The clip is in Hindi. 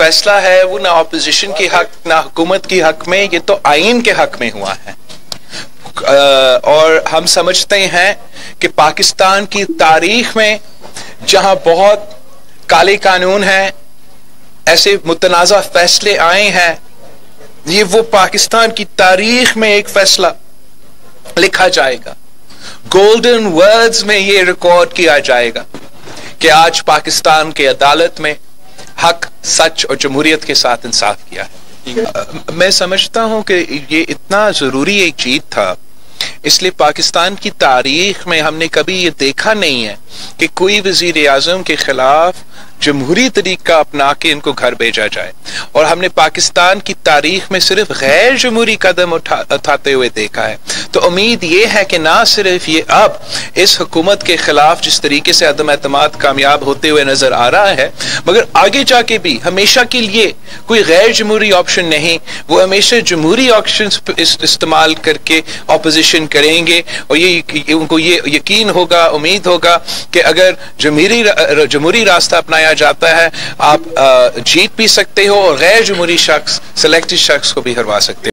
फैसला है वो ना ऑपोजिशन के हक ना हुकूमत की हक में, ये तो आईन के हक में हुआ है। और हम समझते हैं कि पाकिस्तान की तारीख में जहां बहुत काले कानून हैं, ऐसे मुतनाज़ा फैसले आए हैं, ये वो पाकिस्तान की तारीख में एक फैसला लिखा जाएगा, गोल्डन वर्ड्स में ये रिकॉर्ड किया जाएगा कि आज पाकिस्तान के अदालत में हक, सच और जमहूरियत के साथ इंसाफ किया है। मैं समझता हूं कि ये इतना जरूरी एक जीत था, इसलिए पाकिस्तान की तारीख में हमने कभी ये देखा नहीं है कि कोई वजीर आजम के खिलाफ जमहूरी तरीका अपना के इनको घर भेजा जाए, और हमने पाकिस्तान की तारीख में सिर्फ गैर जमहूरी कदम उठाते हुए देखा है। तो उम्मीद ये है कि ना सिर्फ ये अब इस हुकूमत के खिलाफ जिस तरीके से अदम एतमाद कामयाब होते हुए नजर आ रहा है, मगर आगे जाके भी हमेशा के लिए कोई गैर जमहूरी ऑप्शन नहीं, वो हमेशा जमहूरी ऑप्शन इस्तेमाल करके ऑपोजिशन करेंगे। और ये उनको ये यकीन होगा, उम्मीद होगा कि अगर जमहूरी रास्ता अपनाया जाता है, आप जीत भी सकते हो और गैर जमहूरी शख्स, सिलेक्टेड शख्स को भी हरवा सकते हो।